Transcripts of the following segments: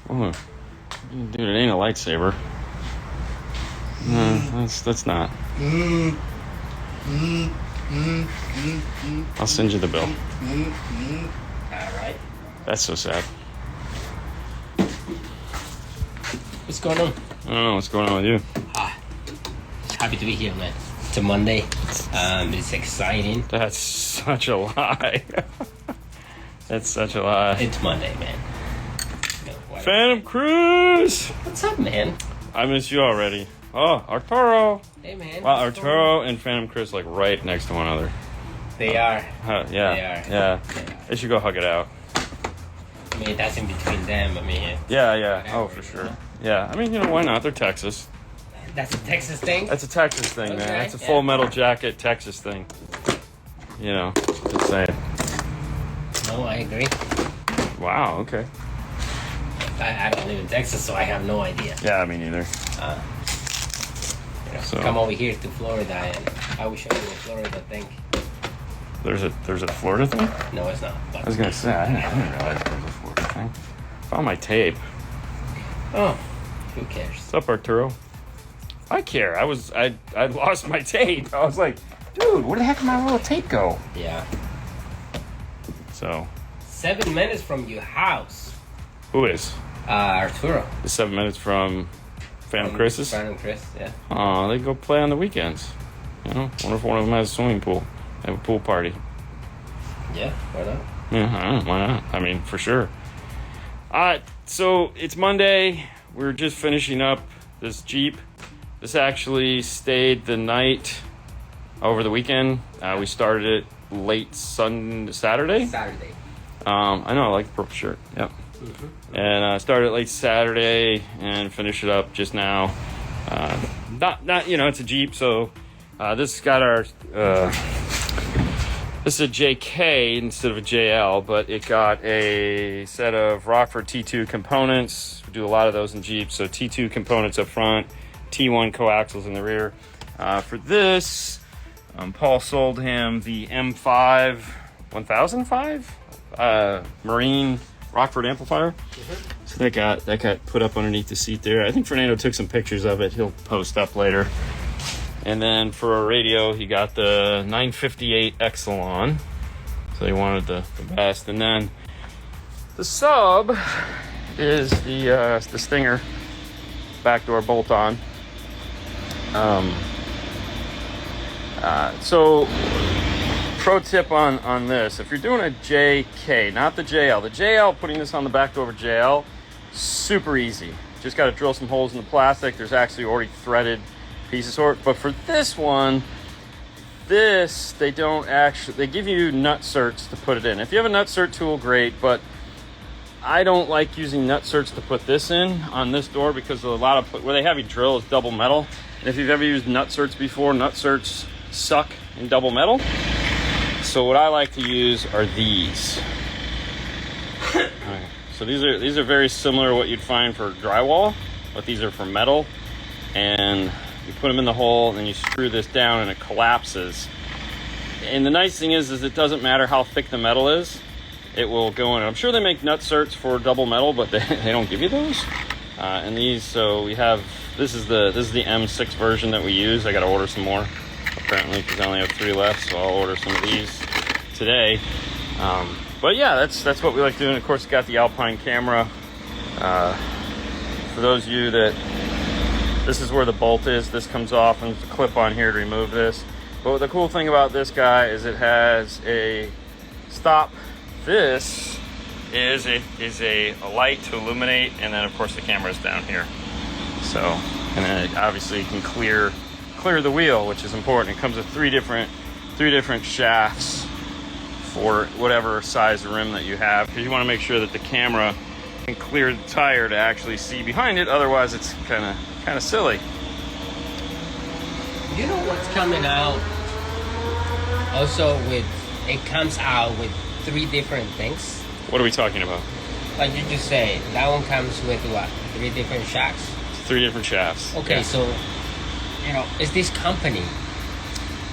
Oh, dude, it ain't a lightsaber. No, that's not. I'll send you the bill. Alright. That's so sad. What's going on? I don't know what's going on with you. Happy to be here, man. It's a Monday. It's exciting. That's such a lie. That's such a lie. It's Monday, man. No, Phantom Cruise! What's up, man? I miss you already. Oh, Arturo. Hey, man. Wow, Arturo and Phantom Cruise like right next to one another. They are. Yeah. They are. Yeah. They should go hug it out. I mean, that's in between them. I mean, Yeah. Oh, for sure. Yeah. I mean, why not? They're Texas. that's a Texas thing. That's a Texas thing, Okay, man. That's a Full Metal Jacket Texas thing. Just saying. No, I agree. Wow. Okay. I don't live in Texas, so I have no idea. Yeah, me neither. So- Come over here to Florida, and I will show you a Florida thing. There's a Florida thing? No, it's not. But I was gonna say I didn't realize there was a Florida thing. Found my tape. oh, who cares? What's up, Arturo? I care. I lost my tape. I was like, dude, where the heck did my little tape go? Yeah. So 7 minutes from your house. who is? Arturo. The 7 minutes from Phantom Chris's? Phantom Chris, yeah. Oh, they go play on the weekends. Wonder if one of them has a swimming pool. They have a pool party. Yeah, why not? Yeah, I don't know, why not? I mean, for sure. So it's Monday. We're just finishing up this Jeep. This actually stayed the night over the weekend. We started it late Saturday. Saturday. I know, I like the purple shirt. Yep. Mm-hmm. And started late Saturday and finished it up just now. Not it's a Jeep, so this got our this is a JK instead of a JL, but it got a set of Rockford T2 components. We do a lot of those in Jeeps, so T2 components up front, T1 coaxials in the rear. For this, Paul sold him the M5 1005 Marine Rockford amplifier. Mm-hmm. So that got put up underneath the seat there. I think Fernando took some pictures of it. He'll post up later. And then for a radio, he got the 958 Exelon. So he wanted the best. And then the sub is the Stinger backdoor bolt-on. So pro tip on this, if you're doing a JK, not the JL. The JL, putting this on the back door of a JL, super easy. Just got to drill some holes in the plastic. There's actually already threaded pieces for it. But for this one, they give you nut certs to put it in. If you have a nut cert tool, great, but I don't like using nut certs to put this in on this door because a lot of where they have you drill is double metal. And if you've ever used nut certs before, nut certs suck in double metal. So what I like to use are these. Right. So these are very similar to what you'd find for drywall, but these are for metal. And you put them in the hole, and then you screw this down, and it collapses. And the nice thing is it doesn't matter how thick the metal is. It will go in. I'm sure they make nut certs for double metal, but they don't give you those. And these, so we have, this is the M6 version that we use. I got to order some more, apparently, because I only have 3 left, so I'll order some of these today. But yeah, that's what we like doing. Of course, it's got the Alpine camera. For those of you that, this is where the bolt is. This comes off, and there's a clip on here to remove this. But the cool thing about this guy is it has a stop. This is a light to illuminate, and then of course the camera's down here. So, and then it obviously can clear the wheel, which is important. It comes with three different shafts for whatever size rim that you have, because you want to make sure that the camera can clear the tire to actually see behind it. Otherwise, it's kind of silly. You know what's coming out? Also, it comes out with 3 different things. What are we talking about? Like you just say, that one comes with what? 3 different shafts. 3 different shafts. Okay, yeah. So it's this company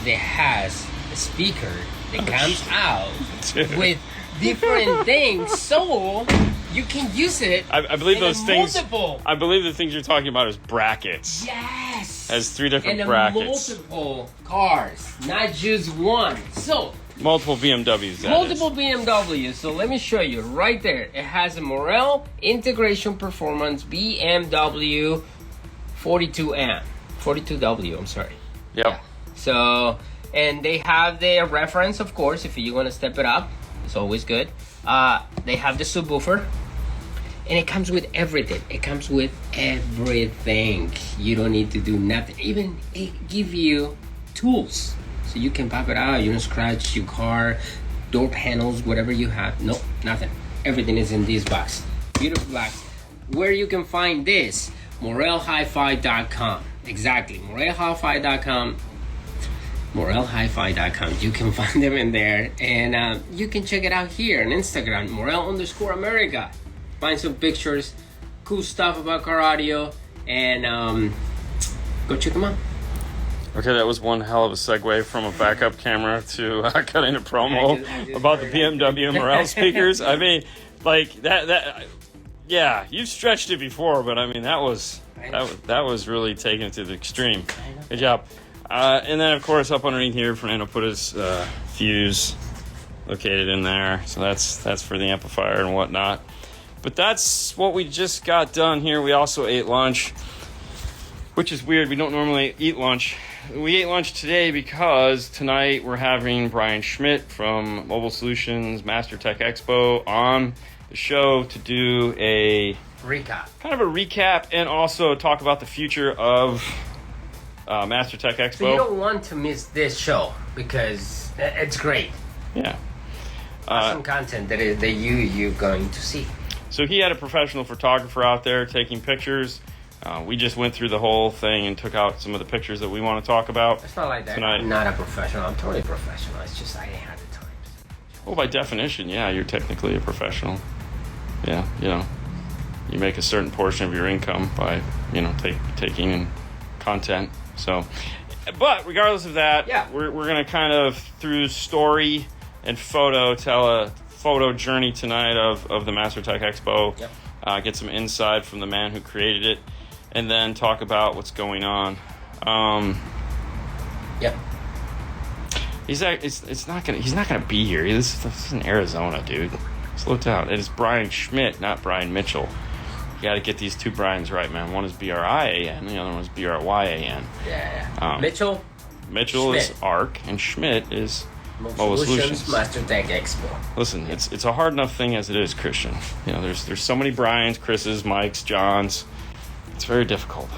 that has a speaker that comes out with different things, so you can use it. I believe in those things. multiple. I believe the things you're talking about is brackets. Yes. Has 3 different and brackets. Multiple cars, not just one. So Multiple BMWs. multiple BMWs. So let me show you right there. It has a Morel Integration Performance BMW 42W. I'm sorry. Yep. Yeah. So, and they have their reference, of course, if you want to step it up. It's always good. They have the subwoofer. And it comes with everything. It comes with everything. You don't need to do nothing. Even it give you tools. So you can pop it out. You don't scratch your car, door panels, whatever you have. Nope, nothing. Everything is in this box. Beautiful box. Where you can find this? MorelHiFi.com. Exactly. MorelHiFi.com. MorelHiFi.com. You can find them in there. And you can check it out here on Instagram. Morel_America. Find some pictures, cool stuff about car audio, and go check them out. Okay, that was one hell of a segue from a backup camera to cutting a promo I just about the BMW Morel speakers. I mean, like that. Yeah, you've stretched it before, but I mean that was really taking it to the extreme. Good job. And then of course up underneath here, Fernando put his fuse located in there, so that's for the amplifier and whatnot. But that's what we just got done here. We also ate lunch, which is weird. We don't normally eat lunch. We ate lunch today because tonight we're having Brian Schmidt from Mobile Solutions Master Tech Expo on the show to do a Recap. kind of a recap and also talk about the future of Master Tech Expo. So you don't want to miss this show because it's great. Yeah. Awesome content that you're going to see. So he had a professional photographer out there taking pictures. We just went through the whole thing and took out some of the pictures that we want to talk about. It's not like that. Tonight. I'm not a professional. I'm totally professional. It's just I ain't had the time. Well, by definition, yeah, you're technically a professional. Yeah, you make a certain portion of your income by, taking in content. So, but regardless of that, yeah, we're going to kind of, through story and photo, tell a photo journey tonight of the Master Tech Expo. Yep. Get some insight from the man who created it, and then talk about what's going on. Yep. He's not gonna be here. This is in Arizona, dude. Slow down. It is Brian Schmidt, not Brian Mitchell. You got to get these two Brians right, man. One is BRIAN, the other one is BRYAN. Yeah. Mitchell Schmidt is ARC, and Schmidt is Mobile Solutions Master Tech Expo. Listen, it's a hard enough thing as it is, Christian. There's so many Brians, Chris's, Mike's, John's. It's very difficult.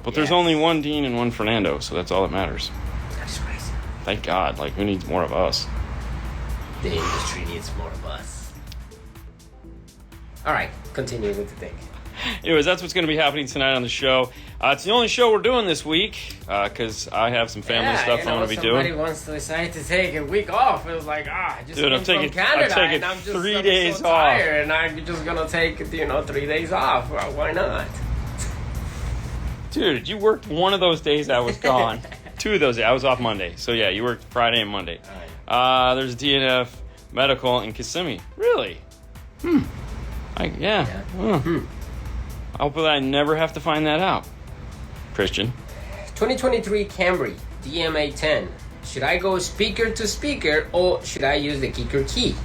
But there's only one Dean and one Fernando, so that's all that matters. That's crazy. Thank God. Who needs more of us? The industry needs more of us. All right, continue with the thing. Anyways, that's what's going to be happening tonight on the show. It's the only show we're doing this week because I have some family stuff I'm going to be doing. Somebody wants to decide to take a week off. It was like, I just came from Canada, and I'm just 3 days so off. tired, and I'm just going to take 3 days off. Well, why not? Dude, you worked one of those days I was gone. 2 of those days. I was off Monday. So yeah, you worked Friday and Monday. There's DNF Medical in Kissimmee. Really? Yeah. I hope that I never have to find that out. Christian. 2023 Camry DMA10. Should I go speaker to speaker or should I use the kicker key?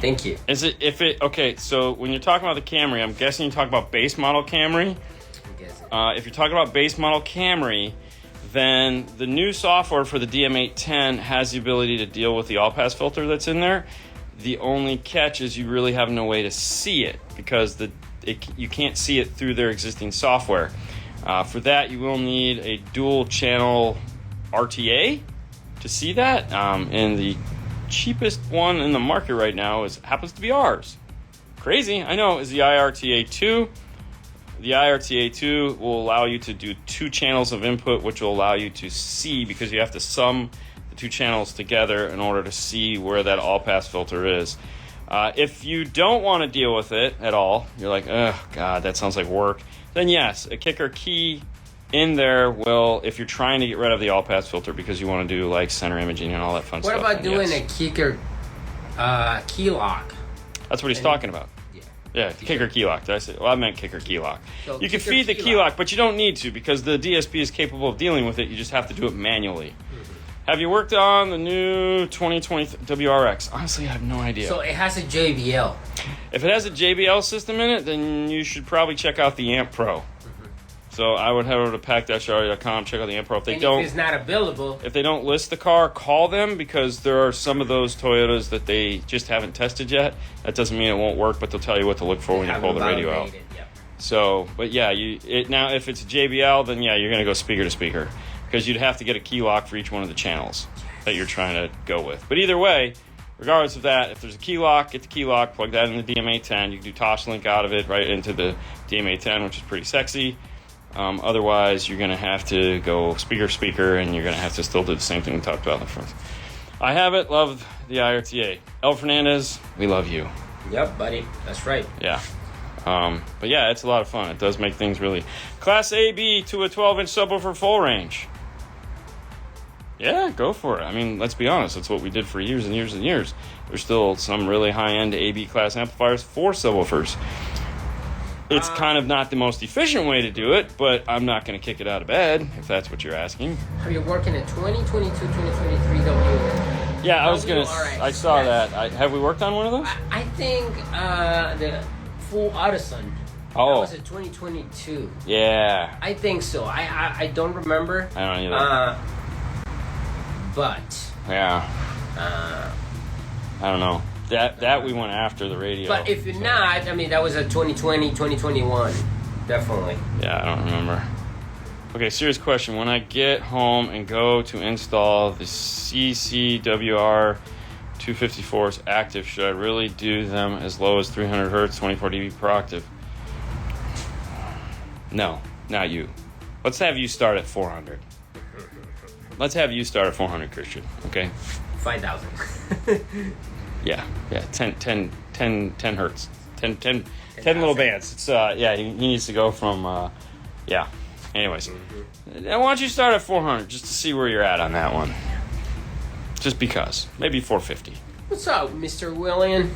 Thank you. Okay, so when you're talking about the Camry, I'm guessing you're talking about base model Camry. If you're talking about base model Camry, then the new software for the DM810 has the ability to deal with the all-pass filter that's in there. The only catch is you really have no way to see it because you can't see it through their existing software. For that, you will need a dual-channel RTA to see that. And the cheapest one in the market right now happens to be ours. Crazy, I know, is the IRTA2. The IRTA2 will allow you to do 2 channels of input, which will allow you to see because you have to sum the 2 channels together in order to see where that all-pass filter is. If you don't want to deal with it at all, you're like, oh, God, that sounds like work, then yes, a kicker key in there will, if you're trying to get rid of the all-pass filter because you want to do center imaging and all that fun stuff. What about doing a kicker key lock? That's what he's talking about. Yeah, kicker key lock. Did I say? Well, I meant kicker key lock. So you can feed the key lock, but you don't need to because the DSP is capable of dealing with it. You just have to do it manually. Mm-hmm. Have you worked on the new 2020 WRX? Honestly, I have no idea. So it has a JBL. If it has a JBL system in it, then you should probably check out the Amp Pro. So I would head over to pack-rd.com, check out the Amp Pro. If it's not available, if they don't list the car, call them because there are some of those Toyotas that they just haven't tested yet. That doesn't mean it won't work, but they'll tell you what to look for when you pull the radio out. Yep. So, but yeah, now if it's a JBL, then yeah, you're going to go speaker to speaker because you'd have to get a key lock for each one of the channels that you're trying to go with. But either way, regardless of that, if there's a key lock, get the key lock, plug that in the DMA10. You can do Toslink out of it right into the DMA10, which is pretty sexy. Otherwise, you're going to have to go speaker, and you're going to have to still do the same thing we talked about in the front. I have it. Love the IRTA. El Fernandez, we love you. Yep, buddy. That's right. Yeah. But yeah, it's a lot of fun. It does make things really... Class AB to a 12-inch subwoofer full range. Yeah, go for it. I mean, let's be honest. That's what we did for years and years and years. There's still some really high-end AB class amplifiers for subwoofers. It's kind of not the most efficient way to do it, but I'm not going to kick it out of bed, if that's what you're asking. Are you working at 2022, 2023 W? Yeah, I was going to... I saw that. Have we worked on one of those? I think the full Autosun. Oh. That was a 2022. Yeah. I think so. I don't remember. I don't either. But... Yeah. I don't know. That we went after the radio. But if you're not, I mean, that was a 2020, 2021. Definitely. Yeah, I don't remember. Okay, serious question. When I get home and go to install the CCWR 254s active, should I really do them as low as 300 hertz, 24 dB per octave? No, not you. Let's have you start at 400. Let's have you start at 400, Christian, okay? 5,000. Yeah, 10 hertz, 10 little bands. It's he needs to go from yeah. Anyways, why don't you start at 400 just to see where you're at on that one? Just because, maybe 450. What's up, Mr. William?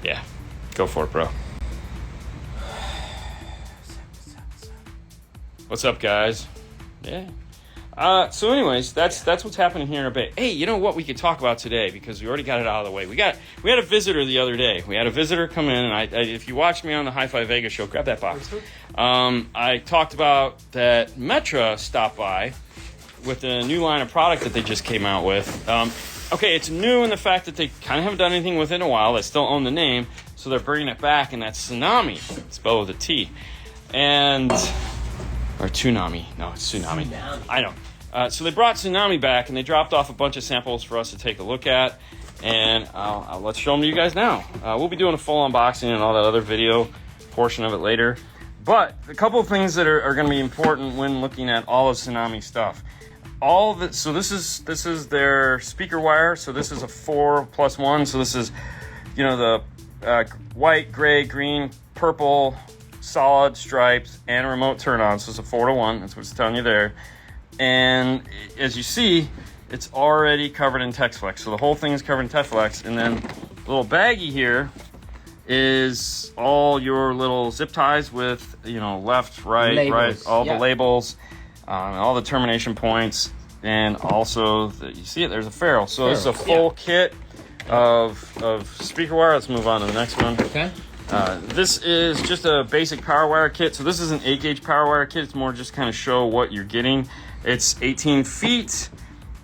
Yeah, go for it, bro. What's up, guys? Yeah. So anyways, that's what's happening here in a bit. Hey, you know what we could talk about today because we already got it out of the way. We had a visitor the other day. We had a visitor come in, and I if you watched me on the Hi-Fi Vegas show, grab that box. I talked about that Metra stopped by with a new line of product that they just came out with. Okay, it's new in the fact that they kind of haven't done anything with it in a while. They still own the name, so they're bringing it back, and that's Tsunami, spelled with a T, or Tsunami. No, it's Tsunami. I know. So they brought Tsunami back, and they dropped off a bunch of samples for us to take a look at, and let's show them to you guys now. We'll be doing a full unboxing and all that other video portion of it later. But a couple of things that are going to be important when looking at all of Tsunami stuff. So this is their speaker wire. So this is a 4+1. So this is, the white, gray, green, purple, solid stripes, and a remote turn on. So it's a 4-to-1. That's what it's telling you there. And as you see, it's already covered in TexFlex. So the whole thing is covered in TexFlex. And then the little baggie here is all your little zip ties with, left, right, labels. Right, all the labels, all the termination points, and also, you see it, there's a ferrule. So this is a full kit of speaker wire. Let's move on to the next one. Okay. This is just a basic power wire kit. So this is an 8-gauge power wire kit. It's more just kind of show what you're getting. It's 18 feet,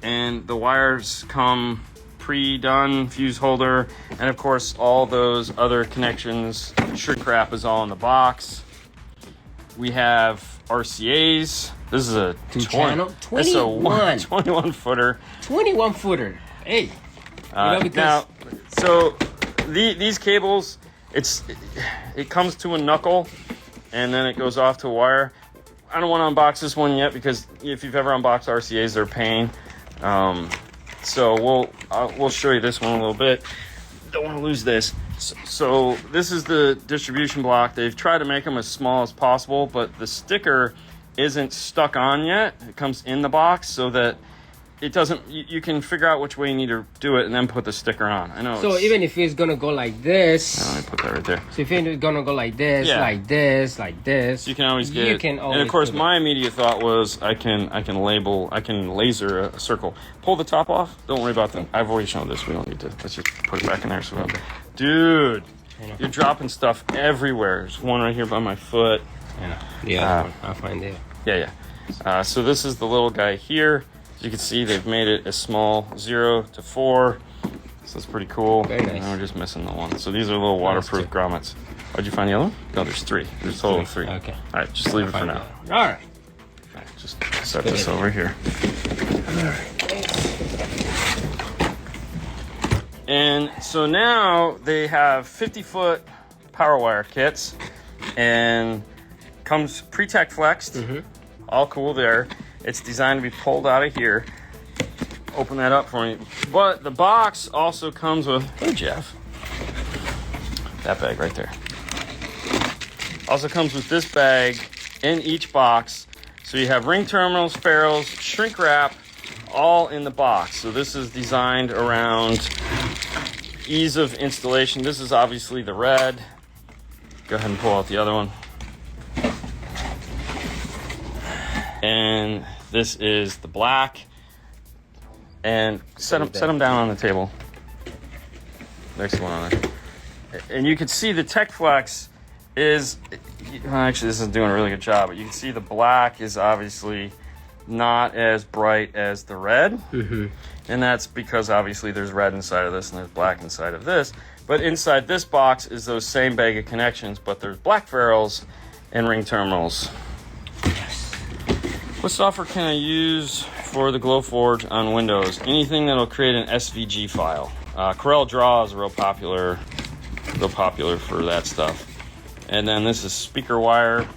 and the wires come pre-done, fuse holder, and of course all those other connections. Shrink wrap is all in the box. We have RCAs. This is a 21 footer. 21 footer. Hey. Now, so these cables, it comes to a knuckle, and then it goes off to a wire. I don't want to unbox this one yet because if you've ever unboxed RCAs, they're a pain. So we'll show you this one a little bit. Don't want to lose this. So this is the distribution block. They've tried to make them as small as possible, but the sticker isn't stuck on yet. It comes in the box so that it doesn't. You can figure out which way you need to do it and then put the sticker on. I know. So even if it's gonna go like this, let me put that right there. So if it's gonna go like this, like this, like this, you can always get. You can always. And of course, my immediate thought was I can laser a circle. Pull the top off. Don't worry about them. I've already shown this. We don't need to. Let's just put it back in there. So, dude, you're dropping stuff everywhere. There's one right here by my foot. Yeah, I'll find it. Yeah. So this is the little guy here. As you can see, they've made it a small 0 to 4. So it's pretty cool. Very nice. And we're just missing the one. So these are little waterproof grommets. Did you find the other one? No, there's 3. There's a total of 3. Okay. All right, just leave it for now. All right. Okay, just set this over here. All right. And so now they have 50-foot power wire kits and comes pre-tech flexed. All cool there. It's designed to be pulled out of here. Open that up for me. But the box also comes with, hey Jeff, that bag right there. Also comes with this bag in each box. So you have ring terminals, ferrules, shrink wrap, all in the box. So this is designed around ease of installation. This is obviously the red. Go ahead and pull out the other one. And this is the black. And set them down on the table. Next one on there. And you can see the Tech Flex is, actually this is doing a really good job, but you can see the black is obviously not as bright as the red. And that's because obviously there's red inside of this and there's black inside of this. But inside this box is those same bag of connections, but there's black ferrules and ring terminals. What software can I use for the Glowforge on Windows? Anything that'll create an SVG file. Corel Draw is real popular for that stuff. And then this is speaker wire.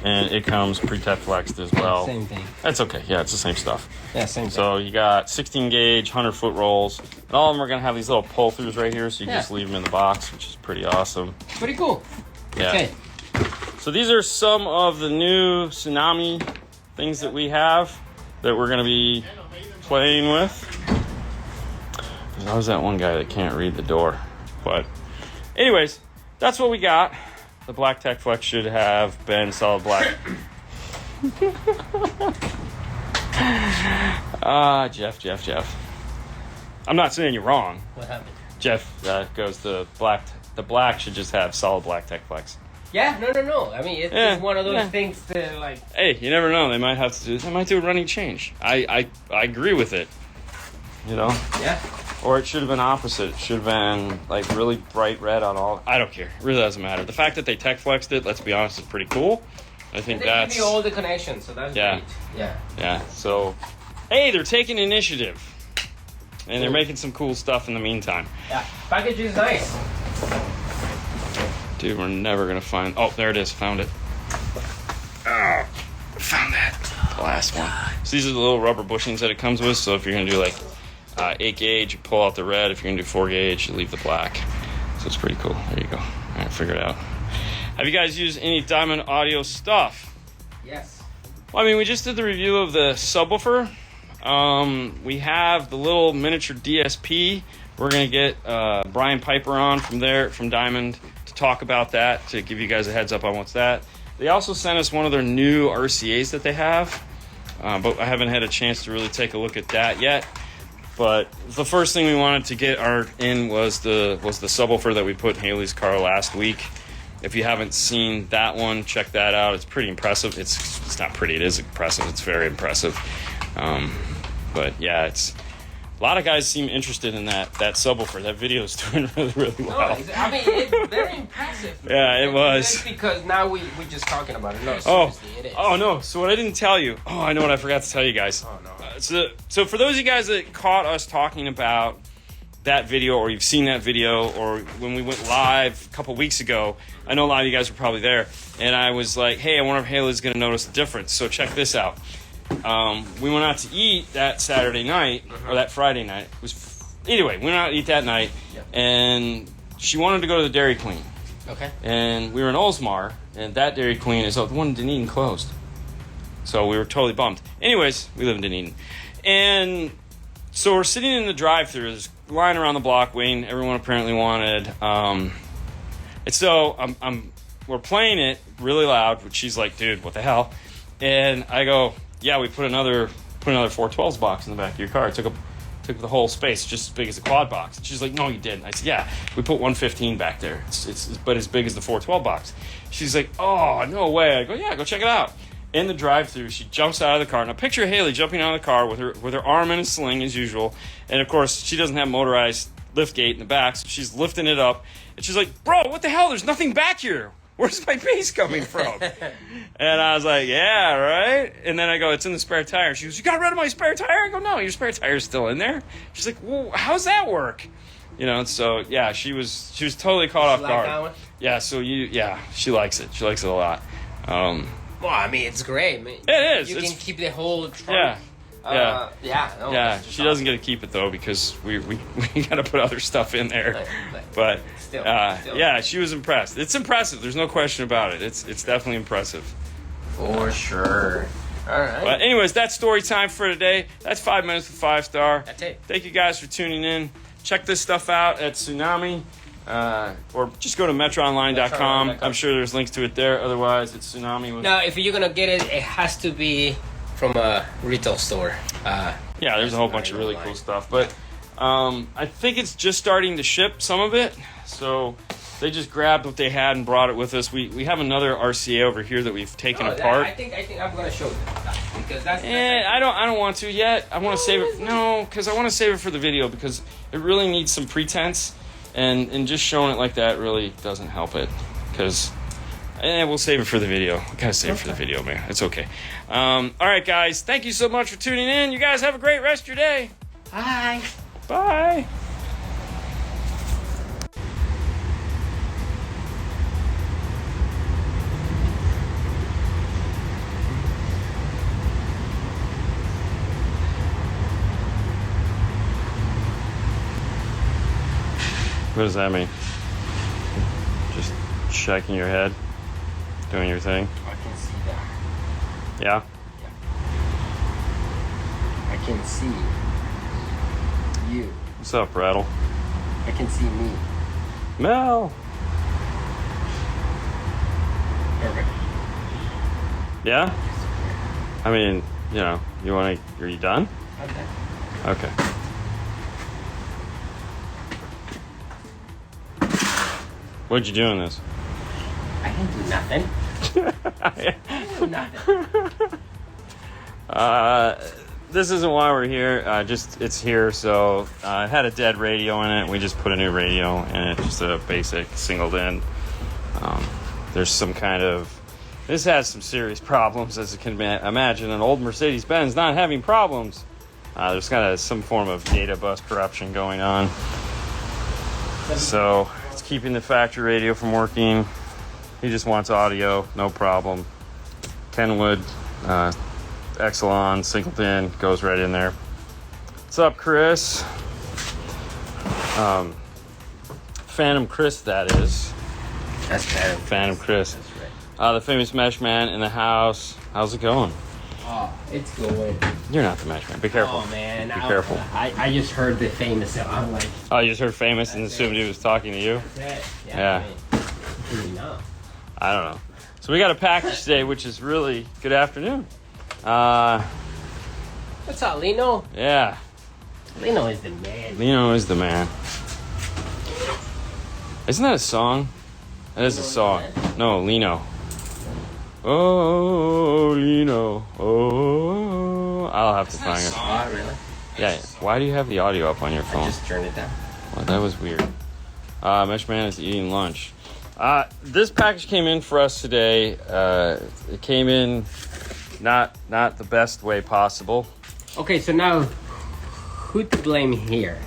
And it comes pre-tech flexed as well. Same thing. That's okay. Yeah, it's the same stuff. Yeah, same thing. So you got 16 gauge, 100-foot rolls. And all of them are going to have these little pull-throughs right here, so you just leave them in the box, which is pretty awesome. Pretty cool. Yeah. Okay. So these are some of the new Tsunami things that we have that we're going to be playing with. There's always that one guy that can't read the door. But anyways, that's what we got. The black Tech Flex should have been solid black. Jeff. I'm not saying you're wrong. What happened? Jeff goes the black should just have solid black Tech Flex. Yeah, no. I mean, it's one of those things to like. Hey, you never know. They might have to do. They might do a running change. I agree with it. You know. Yeah. Or it should have been opposite. It should have been like really bright red on all. I don't care. It really doesn't matter. The fact that they Tech Flexed it, let's be honest, is pretty cool. I think that's. They give you all the connections, so that's great. Yeah. So, hey, they're taking initiative, and they're making some cool stuff in the meantime. Yeah. Package is nice. Dude, we're never gonna find. Oh, there it is. Found it. Oh, found that. The last one. So these are the little rubber bushings that it comes with. So if you're gonna do like 8 gauge, you pull out the red. If you're gonna do 4 gauge, you leave the black. So it's pretty cool. There you go. All right, figure it out. Have you guys used any Diamond Audio stuff? Yes. Well, I mean, we just did the review of the subwoofer. We have the little miniature DSP. We're gonna get Brian Piper on from Diamond to talk about that, to give you guys a heads up on what's that. They also sent us one of their new RCAs that they have, but I haven't had a chance to really take a look at that yet. But the first thing we wanted to get in was the subwoofer that we put in Haley's car last week. If you haven't seen that one, check that out. It's pretty impressive. It's not pretty. It is impressive. It's very impressive. But yeah, a lot of guys seem interested in that subwoofer. That video is doing really, really well. No, I mean, it's very impressive. Yeah, it was. Because now we're just talking about it. No, seriously, it is. Oh, no. So what I didn't tell you. Oh, I know what I forgot to tell you guys. Oh, no. So for those of you guys that caught us talking about that video, or you've seen that video, or when we went live a couple weeks ago, I know a lot of you guys were probably there, and I was like, hey, I wonder if Haley's going to notice the difference. So check this out. We went out to eat that Saturday night, or that Friday night. Anyway, we went out to eat that night, and she wanted to go to the Dairy Queen. Okay. And we were in Oldsmar, and that Dairy Queen is the one in Dunedin closed. So we were totally bummed. Anyways, we lived in Eden. And so we're sitting in the drive-thru, there's a line around the block waiting, everyone apparently wanted. And so we're playing it really loud, which she's like, dude, what the hell? And I go, yeah, we put another 412s box in the back of your car. It took the whole space, just as big as the quad box. And she's like, no, you didn't. I said, yeah, we put 115 back there. It's but as big as the 412 box. She's like, oh, no way. I go, yeah, go check it out. In the drive-thru, she jumps out of the car. Now picture Haley jumping out of the car with her arm in a sling as usual. And of course, she doesn't have motorized lift gate in the back, so she's lifting it up. And she's like, bro, what the hell? There's nothing back here. Where's my bass coming from? And I was like, yeah, right? And then I go, it's in the spare tire. She goes, you got rid of my spare tire? I go, no, your spare tire's still in there. She's like, well, how's that work? You know, so yeah, she was totally caught off guard. That one? Yeah, so she likes it. She likes it a lot. Well, I mean, it's great. I mean, it is. You can keep the whole trunk. Yeah. She doesn't get to keep it though because we got to put other stuff in there. But still. Yeah, she was impressed. It's impressive. There's no question about it. It's definitely impressive. For sure. All right. But anyways, that's story time for today. That's 5 minutes with 5-star. That's it. Thank you guys for tuning in. Check this stuff out at Tsunami. Or just go to metroonline.com. I'm sure there's links to it there. Otherwise, it's Tsunami. Now, if you're going to get it, it has to be from a retail store. Yeah, there's a whole bunch of really cool stuff. But I think it's just starting to ship some of it. So they just grabbed what they had and brought it with us. We have another RCA over here that we've taken apart. I think I'm going to show that because that's I don't want to yet. I want to save it. No, because I want to save it for the video because it really needs some pretense. And just showing it like that really doesn't help it. Because we'll save it for the video. We gotta save it for the video, man. It's okay. All right, guys. Thank you so much for tuning in. You guys have a great rest of your day. Bye. Bye. What does that mean? Just shaking your head? Doing your thing? I can see that. Yeah? I can see you. What's up, Rattle? I can see me. Mel! Perfect. Yeah? I mean, are you done? I'm done. Okay. What'd you do in this? I didn't do nothing. I didn't do nothing. This isn't why we're here. It's here. So it had a dead radio in it. We just put a new radio in it. Just a basic singled in. There's some kind of. This has some serious problems, as you can imagine. An old Mercedes-Benz not having problems. There's kind of some form of data bus corruption going on. So it's keeping the factory radio from working. He just wants audio, no problem. Kenwood, Exelon, Singleton, goes right in there. What's up, Chris? Phantom Chris, that is. That's Phantom. Phantom Chris. That's right. The famous mesh man in the house. How's it going? Oh, it's going. You're not the mesh man. Be careful. Oh, man. Be careful. I just heard the famous, so I'm like... Oh, you just heard famous and assumed he was talking to you? That's it. Yeah. No. I don't know. So we got a package today, which is really good afternoon. What's up, Lino? Yeah. Lino is the man. Lino is the man. Isn't that a song? That is a song. No, Lino. Oh, Lino. Oh. I'll have to find it. Oh, really? Yeah. Why do you have the audio up on your phone? I just turned it down. Well, that was weird. Mesh Man is eating lunch. This package came in for us today. It came in not the best way possible. Okay, so now, who to blame here?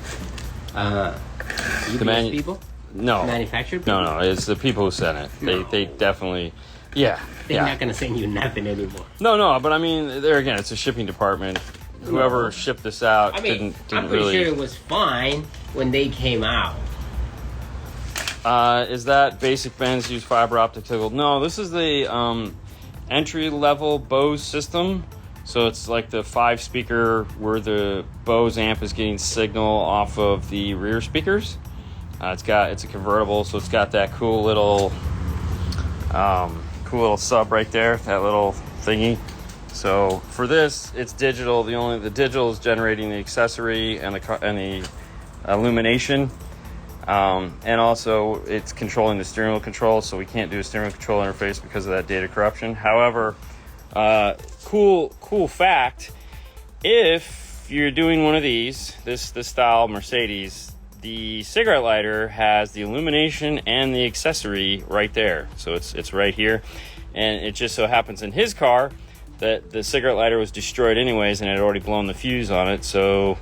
UPS people? No. Manufacturer people? No, it's the people who sent it. They definitely, yeah. They're not going to send you nothing anymore. No, but I mean, there again, it's a shipping department. Whoever shipped this out didn't I'm pretty really... sure it was fine when they came out. Is that basic bends use fiber optic tickled? No, this is the entry-level Bose system. So it's like the 5-speaker where the Bose amp is getting signal off of the rear speakers. It's a convertible, so it's got that cool little sub right there, that little thingy. So for this, it's digital. The digital is generating the accessory and the illumination, and also it's controlling the steering wheel control. So we can't do a steering wheel control interface because of that data corruption. However, cool fact: if you're doing one of these, this style Mercedes, the cigarette lighter has the illumination and the accessory right there. So it's right here, and it just so happens in his car that the cigarette lighter was destroyed anyways, and it had already blown the fuse on it. So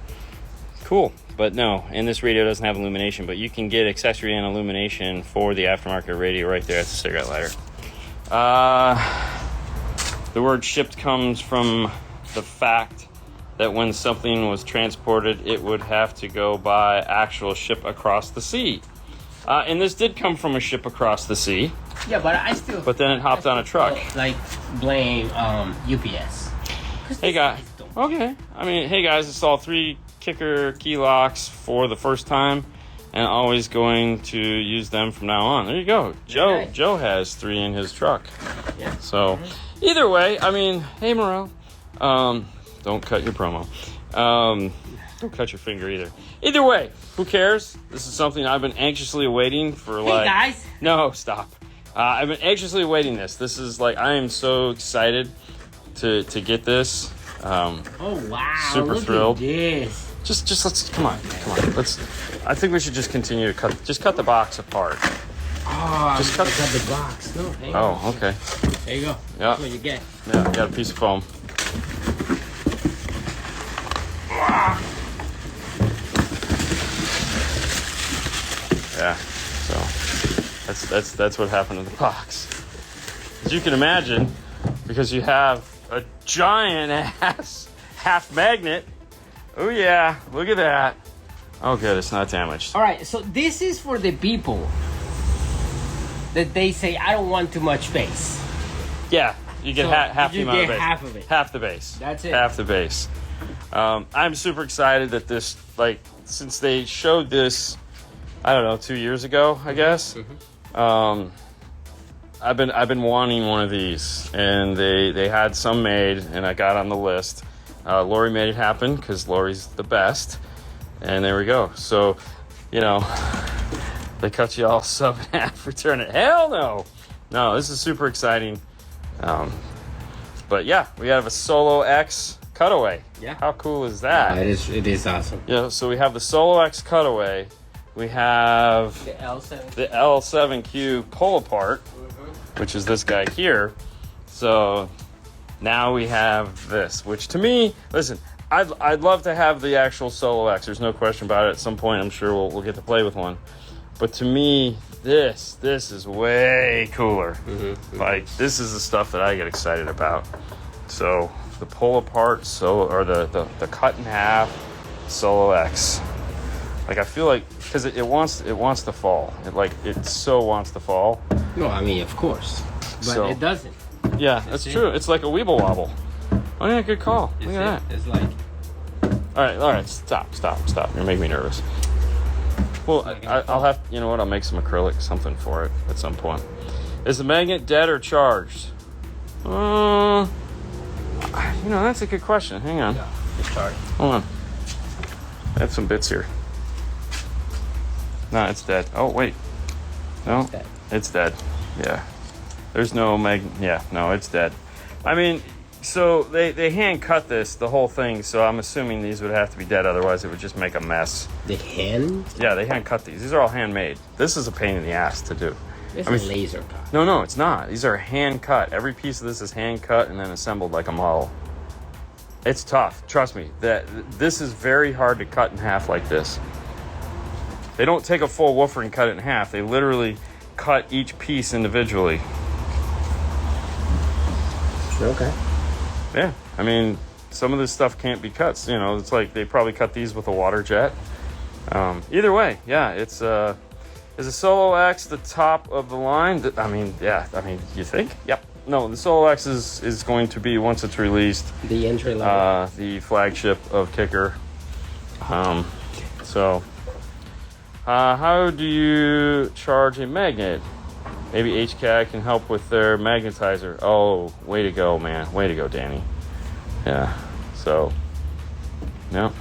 cool. But no, and this radio doesn't have illumination, but you can get accessory and illumination for the aftermarket radio right there at the cigarette lighter. The word shipped comes from the fact that when something was transported, it would have to go by actual ship across the sea. And this did come from a ship across the sea. Yeah, but then it hopped on a truck. Like, blame UPS. Hey guys. Okay. I mean, hey guys, it's all 3 kicker key locks for the first time, and always going to use them from now on. There you go. Joe has 3 in his truck. Yeah. So either way, I mean, hey Morel, don't cut your promo. Don't cut your finger either. Either way, who cares? This is something I've been anxiously awaiting for Hey guys. No, stop. I've been anxiously awaiting this. This is like, I am so excited to get this. Oh wow. Super thrilled. At this. Just let's come on. I think we should just continue to cut the box apart. Oh, just cut the box. No, hang on. Oh, okay. There you go. Yeah. That's what you get. Yeah, got a piece of foam. Yeah. So that's what happened to the box. As you can imagine, because you have a giant ass half magnet. Oh yeah, look at that. Oh good, it's not damaged. All right, so this is for the people that they say, I don't want too much space. Yeah, you get half the amount of base. Half of it. Half the base. That's it. Half the base. I'm super excited that this, like, since they showed this, I don't know, 2 years ago, I guess. Mm-hmm. I've been wanting one of these, and they had some made, and I got on the list. Lori made it happen because Lori's the best, and there we go. So, you know, they cut you all sub in half, return it. Hell no, this is super exciting. But yeah, we have a Solo X cutaway. Yeah, how cool is that? It is awesome. Yeah, so we have the Solo X cutaway. We have the L7. The L7Q pull apart, which is this guy here. So now we have this, which to me, listen, I'd love to have the actual Solo X. There's no question about it. At some point, I'm sure we'll get to play with one. But to me, this is way cooler. Mm-hmm. Like, this is the stuff that I get excited about. So the pull apart, the cut in half Solo X. Like, I feel like, because it wants to fall. It so wants to fall. No, I mean, of course, but it doesn't. Yeah, that's true. It's like a weeble wobble. Oh yeah, good call. Look at that. It's like. All right. Stop. You're making me nervous. Well, I'll have, you know what? I'll make some acrylic something for it at some point. Is the magnet dead or charged? You know, that's a good question. Hang on. Yeah, it's charged. Hold on. I have some bits here. No, it's dead. Oh wait. No, it's dead. Yeah. There's no yeah, no, it's dead. I mean, so they hand cut the whole thing, so I'm assuming these would have to be dead, otherwise it would just make a mess. The hand? Yeah, they hand cut these. These are all handmade. This is a pain in the ass to do. It's a laser cut. No, it's not. These are hand cut. Every piece of this is hand cut and then assembled like a model. It's tough. Trust me. This is very hard to cut in half like this. They don't take a full woofer and cut it in half. They literally cut each piece individually. Okay. Yeah, I mean, some of this stuff can't be cut. You know, it's like they probably cut these with a water jet. Either way, yeah, it's is a Solo X the top of the line? I mean, you think? Yep. no, the Solo X is going to be, once it's released, The entry level. the flagship of Kicker. So, how do you charge a magnet? Maybe HCAD can help with their magnetizer. Oh, way to go, man. Way to go, Danny. Yeah. So, no.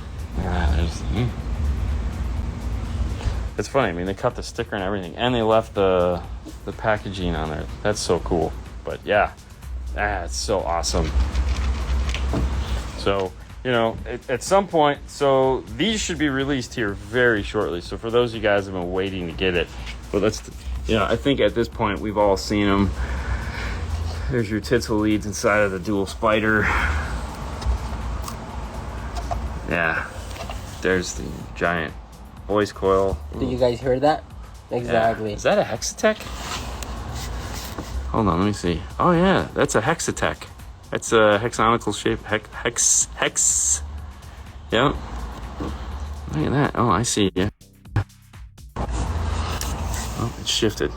It's funny. I mean, they cut the sticker and everything, and they left the packaging on there. That's so cool. But yeah, it's so awesome. So, you know, at some point, so these should be released here very shortly. So for those of you guys who have been waiting to get it, but I think at this point we've all seen them. There's your tinsel leads inside of the dual spider. Yeah, there's the giant voice coil. Did you guys hear that? Exactly. Yeah. Is that a Hexatech? Hold on, let me see. Oh yeah, that's a Hexatech. That's a hexagonal shape. Hex. Yep. Look at that. Oh, I see. Yeah. Oh, it shifted.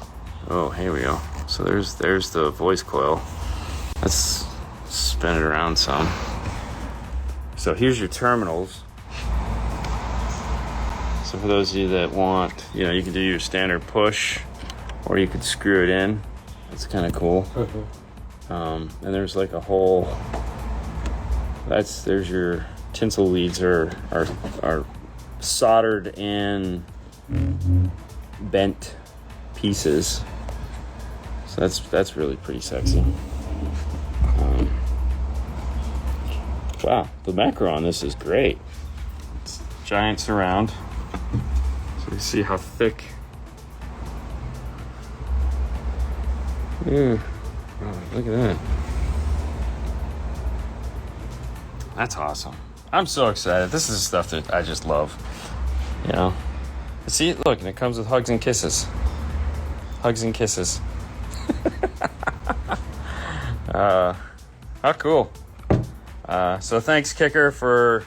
Oh, here we go. So there's the voice coil. Let's spin it around some. So here's your terminals. So for those of you that want, you know, you can do your standard push, or you could screw it in. That's kind of cool. And there's like a whole. There's your tinsel leads are soldered and bent pieces. So that's really pretty sexy. Wow, the macro on this is great. It's giant surround. So you see how thick. Oh, look at that. That's awesome. I'm so excited. This is stuff that I just love. You know? See, look, and it comes with hugs and kisses. Hugs and kisses. How cool. So thanks, Kicker, for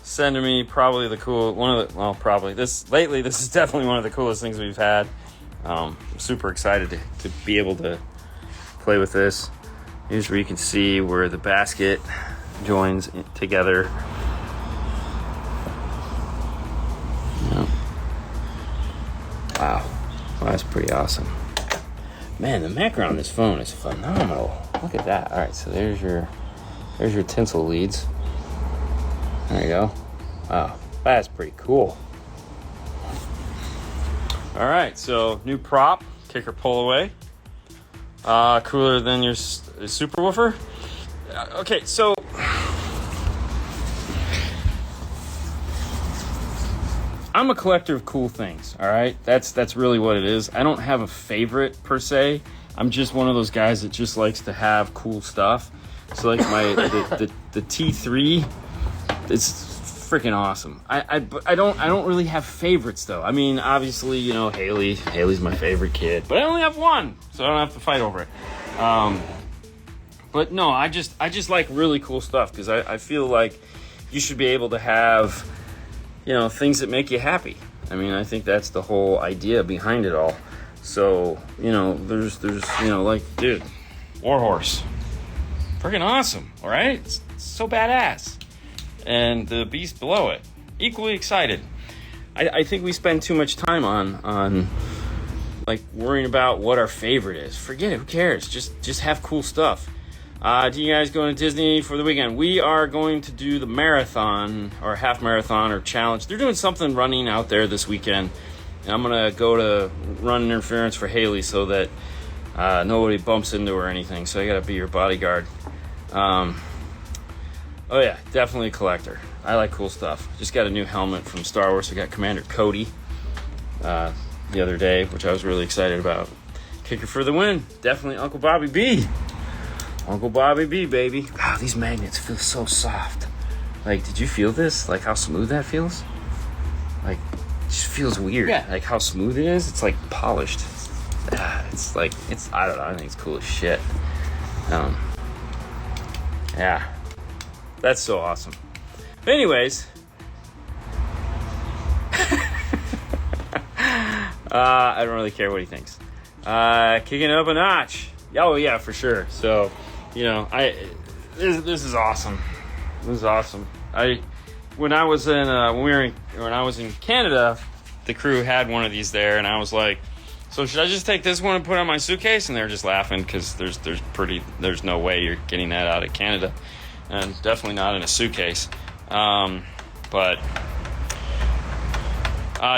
sending me probably this is definitely one of the coolest things we've had. I'm super excited to be able to play with this. Here's where you can see where the basket joins together. Yep. Wow, that's pretty awesome. Man, the macro on this phone is phenomenal. Look at that. All right, so there's your tinsel leads. There you go. Wow, that's pretty cool. All right, so new prop, Kicker pull away. Cooler than your Subwoofer. Okay, so I'm a collector of cool things. All right, that's really what it is. I don't have a favorite per se. I'm just one of those guys that just likes to have cool stuff. So like the T3, it's freaking awesome. I don't really have favorites though. I mean, obviously, you know, Haley's my favorite kid, but I only have one, so I don't have to fight over it. But no, I just like really cool stuff because I feel like you should be able to have, you know, things that make you happy. I mean, I think that's the whole idea behind it all. So, you know, there's you know, like, dude, Warhorse, freaking awesome. All right, it's so badass. And the beast below it, equally excited. I think we spend too much time on like worrying about what our favorite is. Forget it, who cares? Just have cool stuff. Do you guys going to Disney for the weekend? We are going to do the marathon or half marathon or challenge. They're doing something running out there this weekend. And I'm going to go to run interference for Haley so that nobody bumps into her or anything. So I got to be your bodyguard. Oh yeah, definitely a collector. I like cool stuff. Just got a new helmet from Star Wars. I got Commander Cody the other day, which I was really excited about. Kicker for the win. Definitely Uncle Bobby B. Uncle Bobby B, baby. Wow, these magnets feel so soft. Like, did you feel this? Like how smooth that feels? Like, it just feels weird. Yeah. Like how smooth it is. It's like polished. It's like, I don't know. I think it's cool as shit. Yeah. That's so awesome. But anyways, I don't really care what he thinks. Kicking it up a notch. Oh yeah, for sure. So, you know, this is awesome. This is awesome. When I was in Canada, the crew had one of these there, and I was like, so should I just take this one and put it on my suitcase? And they were just laughing because there's no way you're getting that out of Canada, and definitely not in a suitcase. But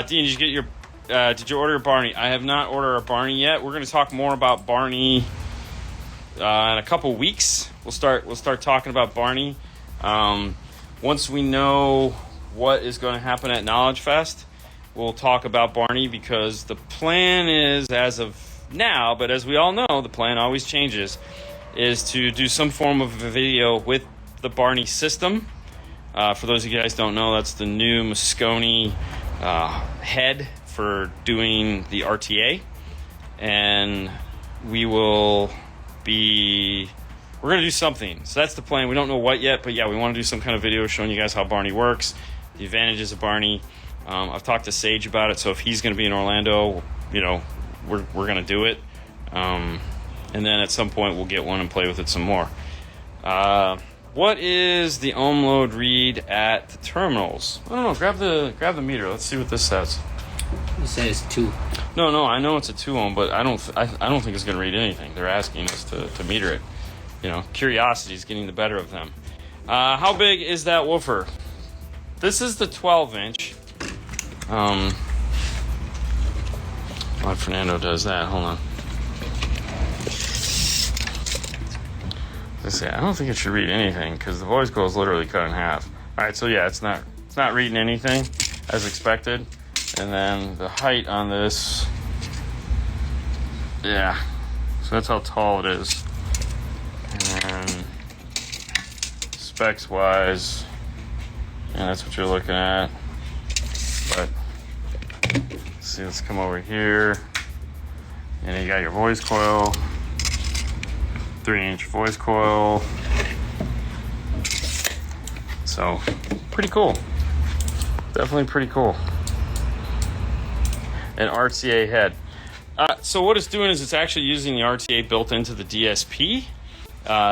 Dean, did you order a Barney? I have not ordered a Barney yet. We're going to talk more about Barney in a couple weeks. We'll start talking about Barney. Once we know what is going to happen at Knowledge Fest, we'll talk about Barney, because the plan is, as of now, but as we all know, the plan always changes, is to do some form of a video with the Barney system. For those of you guys who don't know, that's the new Moscone head for doing the RTA. And we're going to do something. So that's the plan. We don't know what yet, but yeah, we want to do some kind of video showing you guys how Barney works, the advantages of Barney. I've talked to Sage about it, so if he's going to be in Orlando, you know, we're going to do it. And then at some point we'll get one and play with it some more. What is the ohm load read at the terminals? I don't know. Grab the meter. Let's see what this says. It says 2. No, I know it's a 2 ohm, but I don't think it's going to read anything. They're asking us to meter it. You know, curiosity is getting the better of them. How big is that woofer? This is the 12-inch. While Fernando does that, hold on. Let's see. I don't think it should read anything because the voice coil is literally cut in half. All right, so yeah, it's not reading anything as expected. And then the height on this, yeah. So that's how tall it is. And specs wise, and that's what you're looking at. But let's see, let's come over here. And you got your voice coil, 3-inch voice coil. So pretty cool. Definitely pretty cool. An RTA head. So what it's doing is it's actually using the RTA built into the DSP.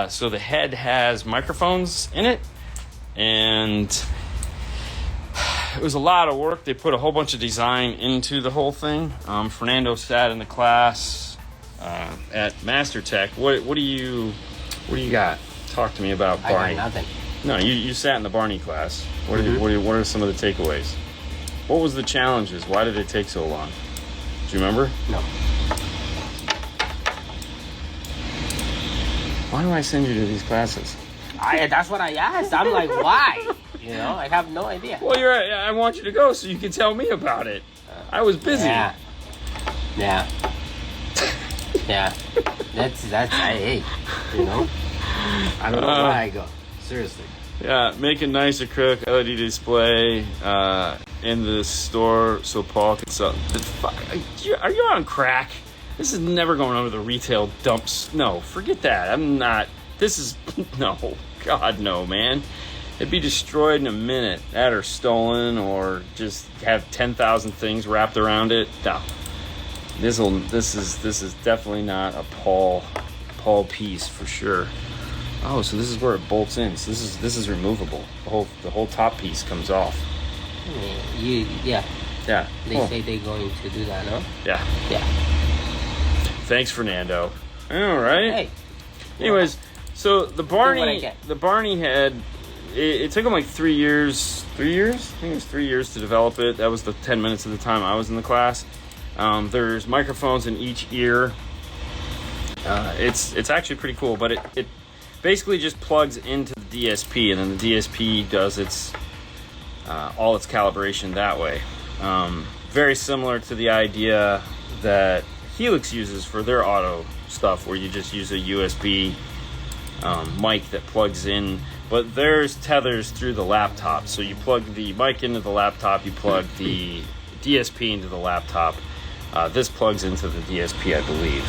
So the head has microphones in it, and it was a lot of work. They put a whole bunch of design into the whole thing. Fernando sat in the class at Master Tech. What do you got? Talk to me about Barney. I got nothing. No, you sat in the Barney class. What are some of the takeaways? What was the challenges? Why did it take so long? Do you remember? No. Why do I send you to these classes? That's what I asked. I'm like, why? You know, I have no idea. Well, I want you to go so you can tell me about it. I was busy. Yeah. That's hey, you know. I don't know why I go. Seriously. Yeah, make a nice acrylic LED display in the store so Paul can sell. Are you on crack? This is never going over the retail dumps. No, forget that. I'm not. No. God, no, man. It'd be destroyed in a minute. That or stolen, or just have 10,000 things wrapped around it. No. This is definitely not a Paul piece for sure. Oh, so this is where it bolts in. So this is removable. The whole top piece comes off. Yeah. Yeah. They say they're going to do that, no? Yeah. Yeah. Thanks, Fernando. All right. Hey. Anyways, so the Barney head, it took them like 3 years. 3 years? I think it was 3 years to develop it. That was the 10 minutes of the time I was in the class. There's microphones in each ear. It's actually pretty cool, but it basically just plugs into the DSP, and then the DSP does all its calibration that way. Very similar to the idea that Helix uses for their auto stuff, where you just use a USB mic that plugs in, but theirs tethers through the laptop. So you plug the mic into the laptop, you plug the DSP into the laptop. This plugs into the DSP, I believe.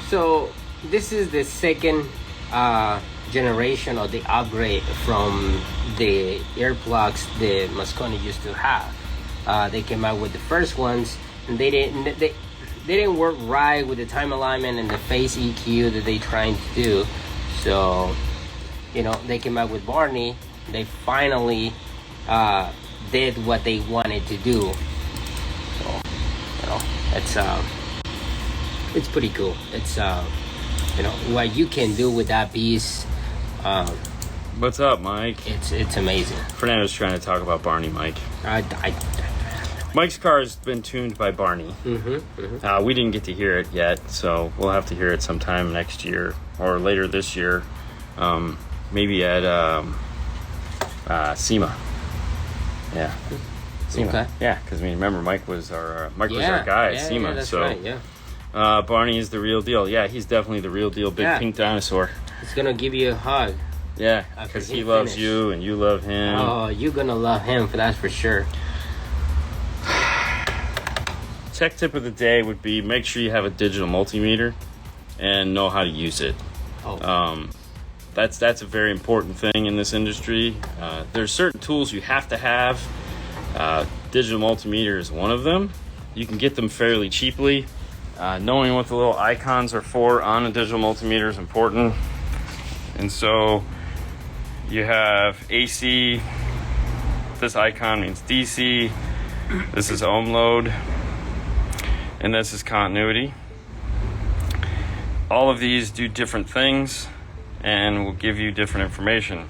So this is the second generation of the upgrade from the earplugs the Moscone used to have. They came out with the first ones, and didn't work right with the time alignment and the phase EQ that they trying to do. So, you know, they came out with Barney. They finally did what they wanted to do. So, you know, it's pretty cool. It's you know, what you can do with that beast. What's up, Mike? It's amazing. Fernando's trying to talk about Barney, Mike. Mike's car has been tuned by Barney. We didn't get to hear it yet, so we'll have to hear it sometime next year or later this year. Maybe at SEMA. Yeah. SEMA. Okay. Yeah, because I mean, remember Mike was our guy at SEMA. That's so right, yeah. Barney is the real deal. Yeah, he's definitely the real deal. Big pink dinosaur. He's gonna give you a hug. Yeah, because he loves you and you love him. Oh, you're gonna love him, that's for sure. Tech tip of the day would be make sure you have a digital multimeter and know how to use it. That's a very important thing in this industry. There's certain tools you have to have. Digital multimeter is one of them. You can get them fairly cheaply. Knowing what the little icons are for on a digital multimeter is important. And so you have AC. This icon means DC. This is ohm load. And this is continuity. All of these do different things and will give you different information.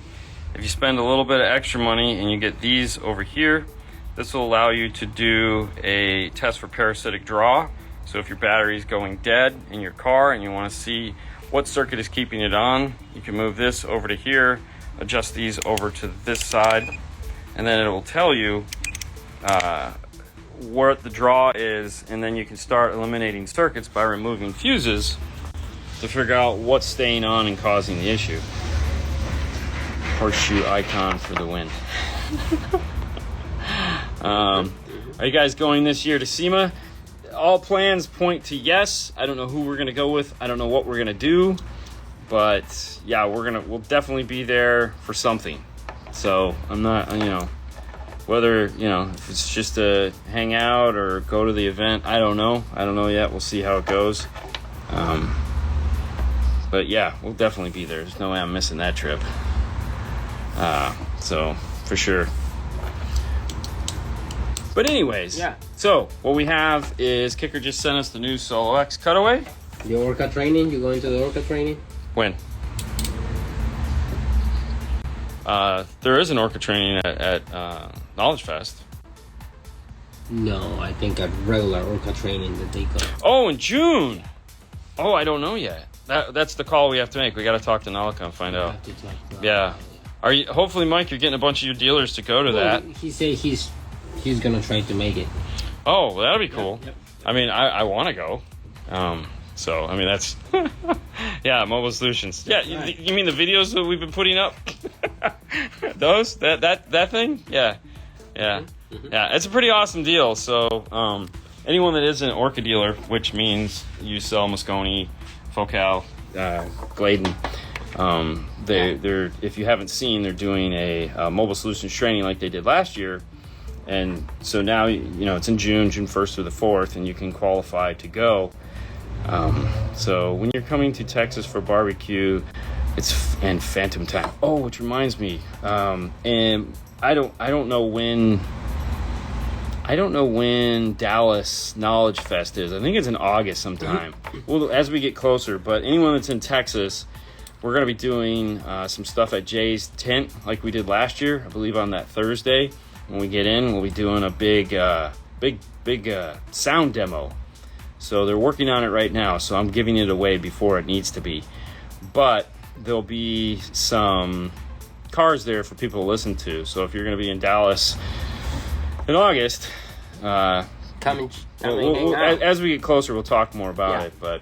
If you spend a little bit of extra money and you get these over here, this will allow you to do a test for parasitic draw. So if your battery is going dead in your car and you want to see what circuit is keeping it on, you can move this over to here, adjust these over to this side, and then it will tell you what the draw is, and then you can start eliminating circuits by removing fuses to figure out what's staying on and causing the issue. Horseshoe icon for the win. Are you guys going this year to SEMA? All plans point to yes. I don't know who we're gonna go with. I don't know what we're gonna do, but yeah, we'll definitely be there for something. So I'm not, whether, if it's just to hang out or go to the event, I don't know yet. We'll see how it goes. But yeah, we'll definitely be there. There's no way I'm missing that trip. So for sure. But anyways, so what we have is Kicker just sent us the new Solo X cutaway. Your Orca training? You going to the Orca training? When? There is an Orca training at Knowledge Fest. No, I think a regular Orca training that they go. Oh, in June. Oh, I don't know yet. That's the call we have to make. We got to talk to Nalika and find out. Yeah. Are you? Hopefully, Mike, you're getting a bunch of your dealers to go to that. He said he's gonna try to make it. Oh, well, that'll be cool. Yep. I mean, I want to go. So I mean, that's yeah, Mobile Solutions. Yeah, you mean the videos that we've been putting up? Those that thing? Yeah. It's a pretty awesome deal. So anyone that is an Orca dealer, which means you sell Moscone, Focal, Gladen, they're if you haven't seen, they're doing a Mobile Solutions training like they did last year. And so now, it's in June 1st through the 4th, and you can qualify to go. So when you're coming to Texas for barbecue, and Phantom Time. Oh, which reminds me, and I don't know when Dallas Knowledge Fest is. I think it's in August sometime. Well, as we get closer, but anyone that's in Texas, we're going to be doing some stuff at Jay's tent like we did last year, I believe on that Thursday. When we get in, we'll be doing a big sound demo. So they're working on it right now, so I'm giving it away before it needs to be. But there'll be some cars there for people to listen to. So if you're going to be in Dallas in August, as we get closer, we'll talk more about it. But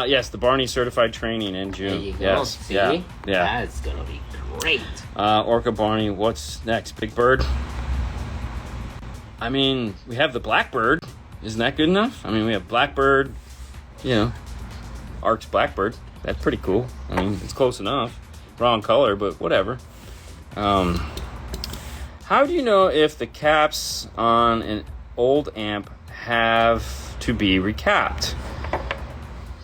yes, the Barney certified training in June. There you go. Yes, see? Yeah. That's gonna be great. Orca Barney. What's next? Big Bird. I mean, we have the Blackbird. Isn't that good enough? I mean, we have Blackbird, Arc's Blackbird. That's pretty cool. I mean, it's close enough. Wrong color, but whatever. How do you know if the caps on an old amp have to be recapped?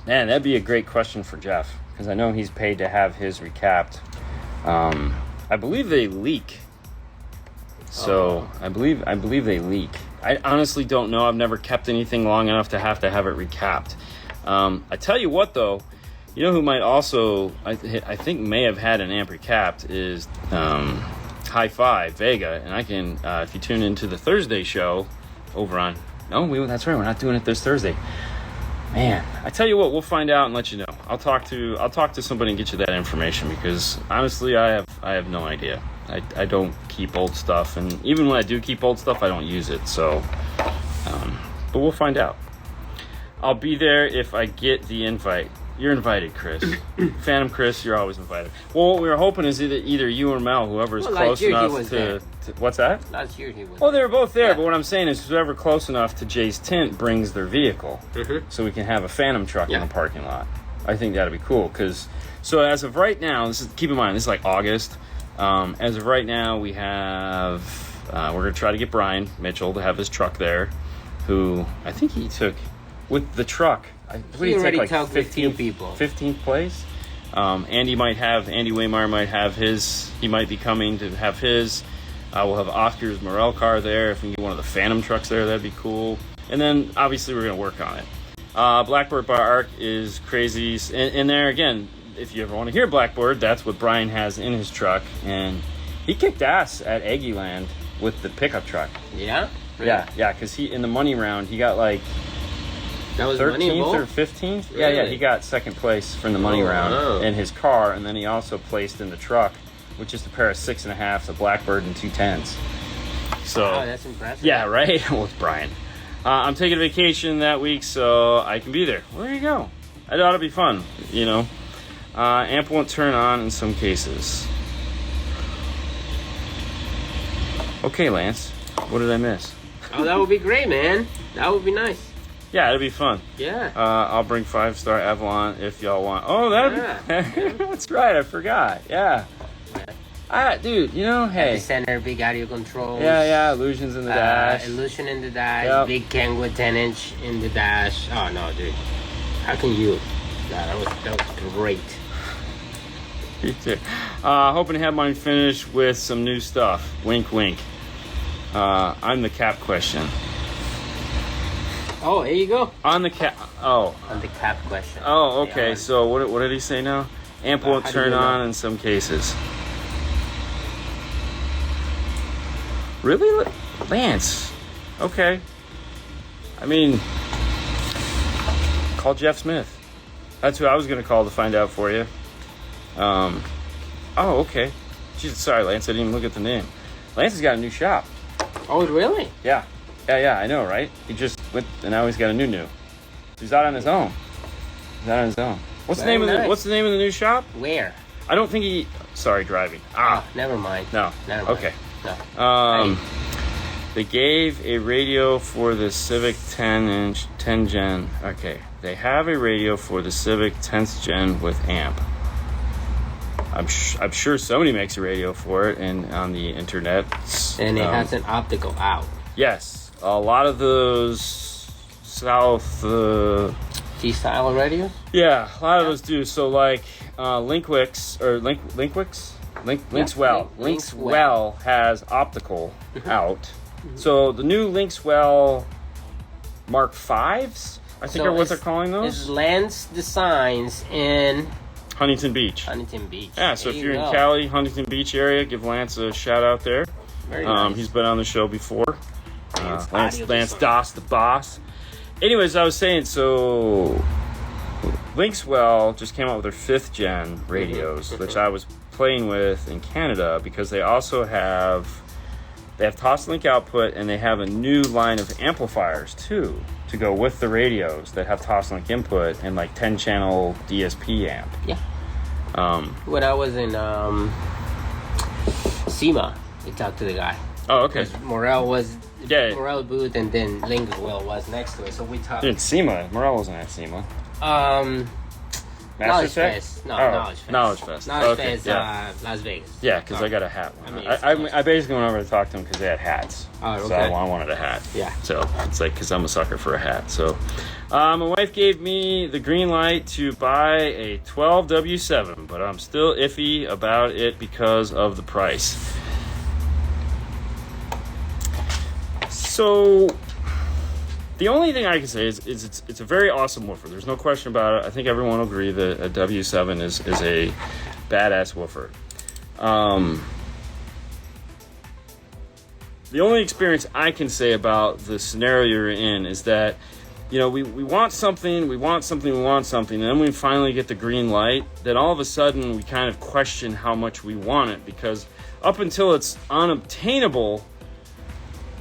Man, that'd be a great question for Jeff, because I know he's paid to have his recapped. I believe they leak. So I believe they leak. I honestly don't know. I've never kept anything long enough to have it recapped. I tell you what, though, you know who might also, I think may have had an amp recapped is Hi-Fi Vega, and I can, if you tune into the Thursday show over on, that's right, we're not doing it this Thursday. Man, I tell you what, we'll find out and let you know. I'll talk to somebody and get you that information, because honestly, I have no idea. I don't keep old stuff, and even when I do keep old stuff, I don't use it. So, but we'll find out. I'll be there if I get the invite. You're invited, Chris. Phantom Chris, you're always invited. Well, what we were hoping is either you or Mel, whoever is close enough to what's that? Last year he was. Well, they were both there, but what I'm saying is whoever close enough to Jay's tent brings their vehicle, so we can have a Phantom truck in the parking lot. I think that'd be cool, so as of right now, keep in mind, this is like August. As of right now, we have, we're going to try to get Brian Mitchell to have his truck there, who I think he took, with the truck, he already took 15 people. 15th place. Andy Waymire might have his, he might be coming to have his. We'll have Oscar's Morel car there. If we can get one of the Phantom trucks there, that'd be cool. And then, obviously, we're going to work on it. Blackbird by Arc is crazy. And there, again, if you ever want to hear Blackbird, that's what Brian has in his truck. And he kicked ass at Aggieland with the pickup truck. Yeah? Really? Yeah, because in the money round, he got like 13th or 15th. Really? Yeah, he got second place from the money round in his car. And then he also placed in the truck, which is a pair of 6.5s, a Blackbird and 2 10s. So, wow, that's impressive. Yeah, right? Well, it's Brian. I'm taking a vacation that week, so I can be there. Well, there you go. I thought it'd be fun, you know. Amp won't turn on in some cases. Okay, Lance. What did I miss? Oh, that would be great, man. That would be nice. Yeah, it'll be fun. Yeah. I'll bring 5-star Avalon if y'all want. Oh, that'd be... That's right, I forgot. Yeah. Dude, you know, hey. Epicenter, big audio controls. Yeah, Illusions in the dash. Illusion in the dash, big Kenwood 10-inch in the dash. Oh, no, dude. How can you? That was great. Me too. Hoping to have mine finished with some new stuff. Wink, wink. I'm the cap question. Oh, there you go. On the cap. Oh. On the cap question. Oh, okay. Yeah, so what did he say now? Amp won't turn on in some cases. Really? Lance? Okay. I mean, call Jeff Smith. That's who I was going to call to find out for you. Oh, okay. Jeez, sorry, Lance. I didn't even look at the name. Lance has got a new shop. Oh, really? Yeah, I know, right? He just went, and now he's got a new. He's out on his own. What's the name of the new shop? Where? I don't think he... Sorry, driving. Never mind. No. Never mind. Okay. No. They gave a radio for the Civic 10 Gen. Okay. They have a radio for the Civic 10th Gen with amp. I'm sure somebody makes a radio for it on the internet. And it has an optical out. Yes. A lot of those South... T-style radios? Yeah, a lot of those do. So like Linkswell has optical out. So the new Linkswell Mark 5s, I think are what they're calling those. It's Lance Designs in Huntington Beach. Yeah, so if you're in Cali, Huntington Beach area, give Lance a shout out there. Very nice. He's been on the show before. Lance Doss, the boss. Anyways, I was saying, so Linkswell just came out with their 5th gen radios, which I was playing with in Canada, because they also have Toslink output, and they have a new line of amplifiers too to go with the radios that have Toslink input and like 10-channel DSP amp. Yeah. When I was in SEMA, we talked to the guy. Oh, okay. Morel was Morel booth, and then Linkswell was next to it, so we talked. Dude, SEMA. Morel wasn't at SEMA. Knowledge Tech? Fest. No, Oh, Knowledge Fest. Knowledge Fest. Knowledge Okay, Fest, yeah. Las Vegas. Yeah, because I got a hat. I basically went over to talk to them because they had hats. Oh, okay. So I wanted a hat. Yeah. So it's like, because I'm a sucker for a hat. So my wife gave me the green light to buy a 12W7, but I'm still iffy about it because of the price. So the only thing I can say is it's a very awesome woofer. There's no question about it. I think everyone will agree that a W7 is a badass woofer. The only experience I can say about the scenario you're in is that, you know, we want something, and then we finally get the green light. Then all of a sudden we kind of question how much we want it, because up until it's unobtainable,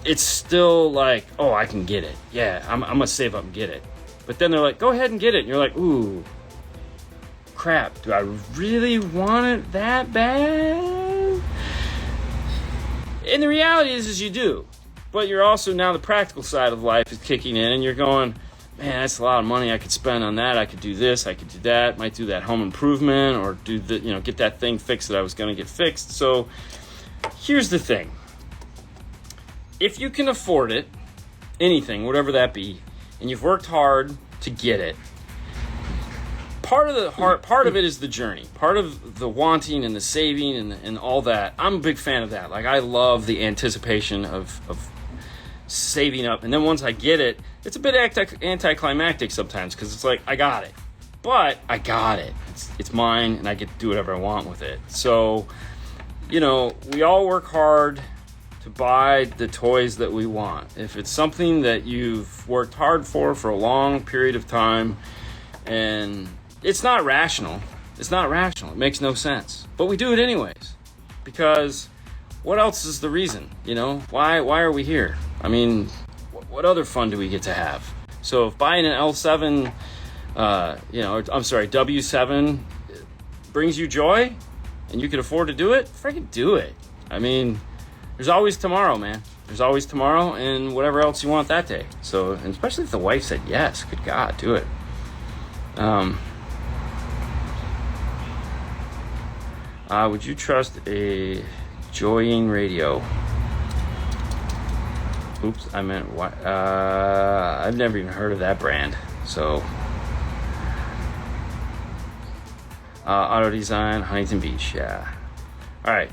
it's still like, oh, I can get it. Yeah, I'm gonna save up and get it. But then they're like, go ahead and get it. And you're like, ooh, crap, do I really want it that bad? And the reality is you do. But you're also, now the practical side of life is kicking in, and you're going, man, that's a lot of money I could spend on that. I could do this, I could do that, might do that home improvement, or do the, you know, get that thing fixed that I was gonna get fixed. So here's the thing. If you can afford it, anything, whatever that be, and you've worked hard to get it, part of it is the journey. Part of the wanting and the saving and all that. I'm a big fan of that. Like, I love the anticipation of saving up, and then once I get it, it's a bit anticlimactic sometimes, because it's like, I got it, but I got it. It's mine, and I get to do whatever I want with it. So, you know, we all work hard to buy the toys that we want. If it's something that you've worked hard for a long period of time, and it's not rational, it makes no sense, but we do it anyways, because what else is the reason? You know, why are we here? I mean, what other fun do we get to have? So if buying an L7, W7 brings you joy, and you can afford to do it, freaking do it. I mean, there's always tomorrow, man. There's always tomorrow, and whatever else you want that day. So, and especially if the wife said yes, good God, do it. Would you trust a Joying radio? Oops, I meant what? I've never even heard of that brand. So, Auto Design, Huntington Beach, yeah. All right.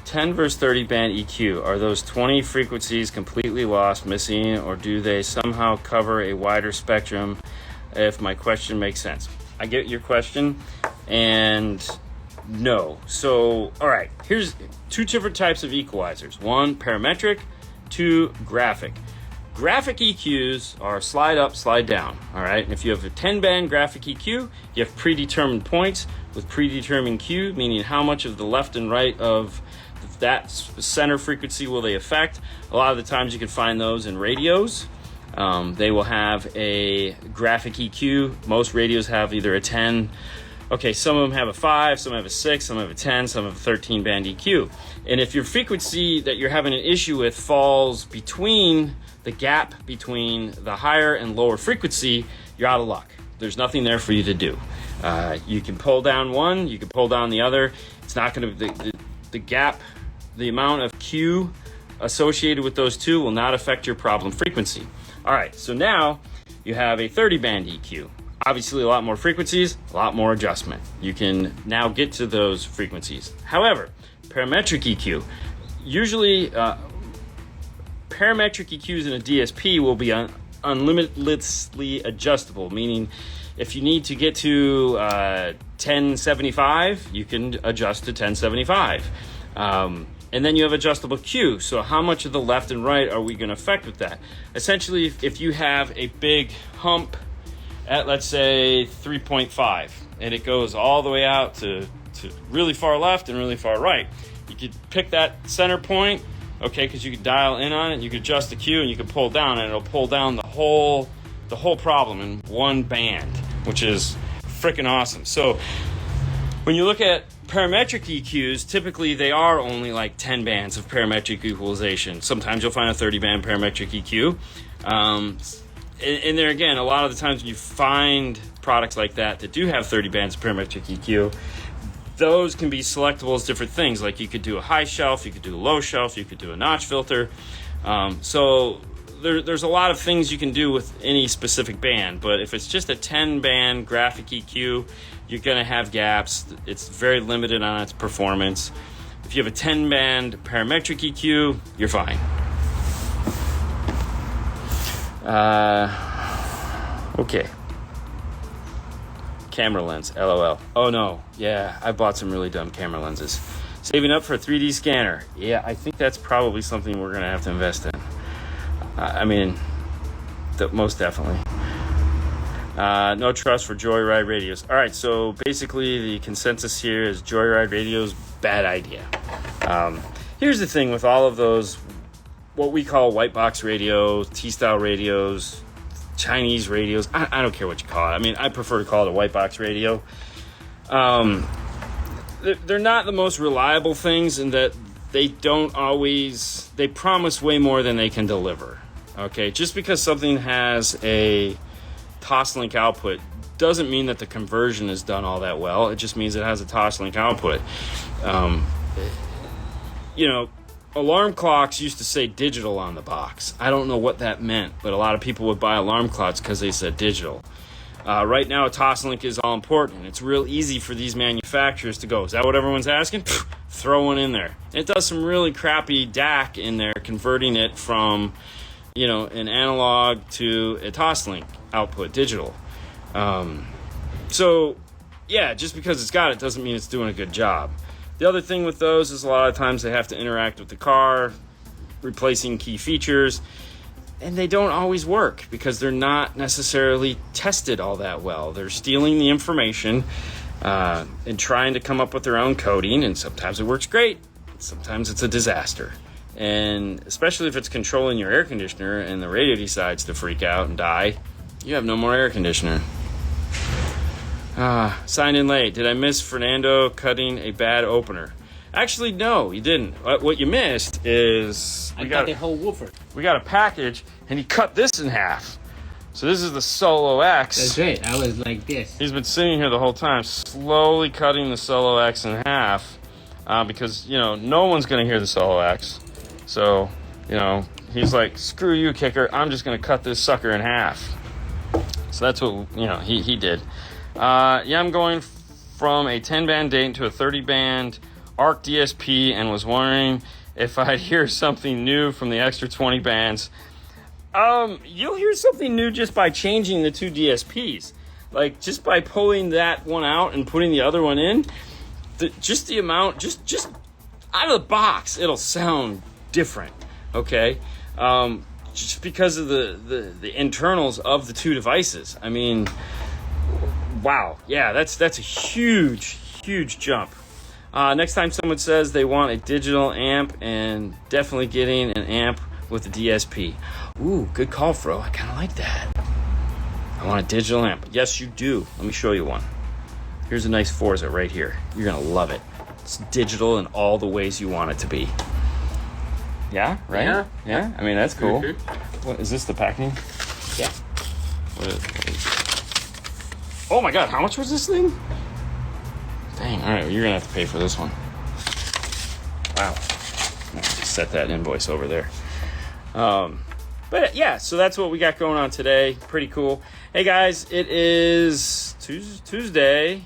10 versus 30 band EQ. Are those 20 frequencies completely lost, missing, or do they somehow cover a wider spectrum? If my question makes sense. I get your question, and no. So, all right, here's two different types of equalizers. One, parametric, two, graphic. Graphic EQs are slide up, slide down, all right? And if you have a 10-band graphic EQ, you have predetermined points with predetermined Q, meaning how much of the left and right of that center frequency will they affect. A lot of the times you can find those in radios. They will have a graphic EQ. Most radios have either a 10. Okay, some of them have a 5, some have a 6, some have a 10, some have a 13 band EQ. And if your frequency that you're having an issue with falls between the gap between the higher and lower frequency, you're out of luck. There's nothing there for you to do. You can pull down one, you can pull down the other. It's not going to, the gap, the amount of Q associated with those two will not affect your problem frequency. All right, so now you have a 30 band EQ. Obviously, a lot more frequencies, a lot more adjustment. You can now get to those frequencies. However, parametric EQ, usually parametric EQs in a DSP will be unlimitedly adjustable, meaning if you need to get to 1075, you can adjust to 1075. And then you have adjustable Q. So how much of the left and right are we going to affect with that? Essentially, if you have a big hump at, let's say, 3.5, and it goes all the way out to really far left and really far right, you could pick that center point, okay, because you could dial in on it, you could adjust the Q, and you could pull down, and it'll pull down the whole problem in one band, which is freaking awesome. So when you look at parametric EQs, typically they are only like 10 bands of parametric equalization. Sometimes you'll find a 30 band parametric EQ. and there again, a lot of the times when you find products like that do have 30 bands of parametric EQ, those can be selectable as different things. Like you could do a high shelf, you could do a low shelf, you could do a notch filter. So there's a lot of things you can do with any specific band, but if it's just a 10 band graphic EQ, you're going to have gaps. It's very limited on its performance. If you have a 10 band parametric EQ, you're fine. Okay. Camera lens, LOL. Oh no, yeah, I bought some really dumb camera lenses. Saving up for a 3D scanner. Yeah, I think that's probably something we're gonna have to invest in. I mean, most definitely. No trust for Joyride radios. All right, so basically the consensus here is Joyride radios, bad idea. Here's the thing with all of those, what we call white box radios, T-style radios, Chinese radios, I don't care what you call it. I mean, I prefer to call it a white box radio. They're not the most reliable things in that they promise way more than they can deliver. Okay, just because something has a Toslink output doesn't mean that the conversion is done all that well. It just means it has a Toslink output. Alarm clocks used to say digital on the box. I don't know what that meant, but a lot of people would buy alarm clocks because they said digital. Right now, a Toslink is all important. It's real easy for these manufacturers to go, is that what everyone's asking? Throw one in there. It does some really crappy DAC in there, converting it from, an analog to a Toslink output, digital. Just because it's got it doesn't mean it's doing a good job. The other thing with those is a lot of times they have to interact with the car, replacing key features, and they don't always work because they're not necessarily tested all that well. They're stealing the information and trying to come up with their own coding, and sometimes it works great, sometimes it's a disaster. And especially if it's controlling your air conditioner and the radio decides to freak out and die, you have no more air conditioner. Signed in late. Did I miss Fernando cutting a bad opener? Actually, no, you didn't. What you missed is I got the whole woofer. We got a package, and he cut this in half. So this is the Solo X. That's right. I was like this. He's been sitting here the whole time, slowly cutting the Solo X in half, because no one's gonna hear the Solo X. So he's like, screw you, kicker. I'm just gonna cut this sucker in half. So that's what he did. I'm going from a 10-band Dayton to a 30-band ARC DSP and was wondering if I'd hear something new from the extra 20 bands. You'll hear something new just by changing the two DSPs. Like, just by pulling that one out and putting the other one in, just out of the box, it'll sound different, okay? Just because of the internals of the two devices. I mean, wow, yeah, that's a huge jump. Next time someone says they want a digital amp, and definitely getting an amp with a DSP. Ooh, good call, Fro. I kind of like that. I want a digital amp. Yes, you do. Let me show you one. Here's a nice Forza right here. You're going to love it. It's digital in all the ways you want it to be. Yeah, right? Yeah? I mean, that's cool. What, is this the packaging? Yeah. What is Oh my god, how much was this thing? Dang, alright, you're gonna have to pay for this one. Wow. Just set that invoice over there. But yeah, so that's what we got going on today. Pretty cool. Hey guys, it is Tuesday.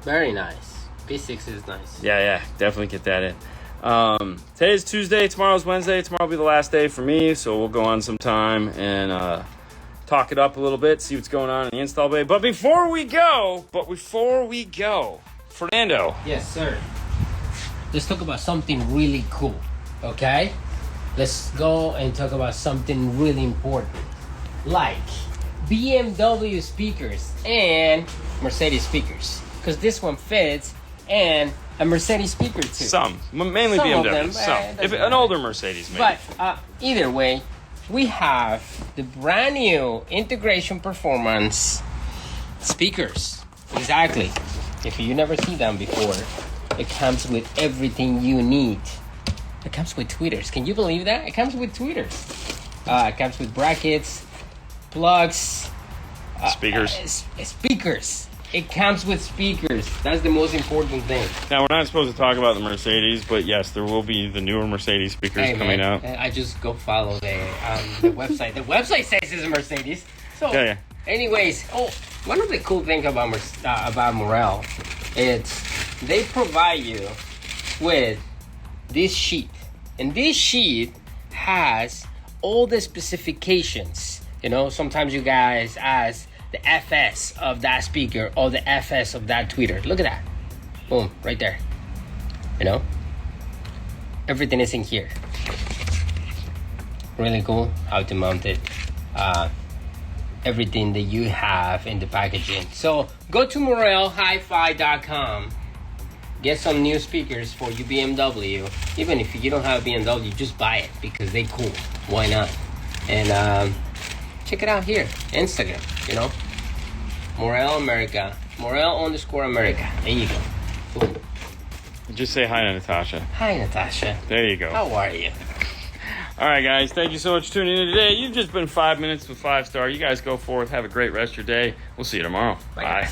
Very nice. P6 is nice. Yeah, definitely get that in. Today's Tuesday, tomorrow's Wednesday. Tomorrow will be the last day for me, so we'll go on some time and talk it up a little bit, see what's going on in the install bay. But before we go, Fernando. Yes, sir. Let's talk about something really cool, okay? Let's go and talk about something really important, like BMW speakers and Mercedes speakers, because this one fits, and a Mercedes speaker too. Mainly Some BMW. of them, If an older Mercedes, maybe. But either way, we have the brand new integration performance speakers. Exactly. If you never see them before, it comes with everything you need It comes with tweeters. Can you believe that? It comes with tweeters. It comes with brackets, plugs, Speakers. Speakers. It comes with speakers. That's the most important thing. Now, we're not supposed to talk about the Mercedes, but yes, there will be the newer Mercedes speakers coming out. I just go follow the website. The website says it's a Mercedes. So, Yeah. anyways, one of the cool things about Morel, it's they provide you with this sheet, and this sheet has all the specifications. You know, sometimes you guys ask the FS of that speaker or the FS of that tweeter. Look at that. Boom, right there. You know? Everything is in here. Really cool how to mount it. Everything that you have in the packaging. So go to morelhifi.com. Get some new speakers for your BMW. Even if you don't have a BMW, just buy it because they cool. Why not? And check it out here. Instagram, you know? Morel America. Morel_America. There you go. Boom. Just say hi to Natasha. Hi, Natasha. There you go. How are you? All right, guys. Thank you so much for tuning in today. You've just been 5 minutes with 5 Star. You guys go forth. Have a great rest of your day. We'll see you tomorrow. Bye. Bye.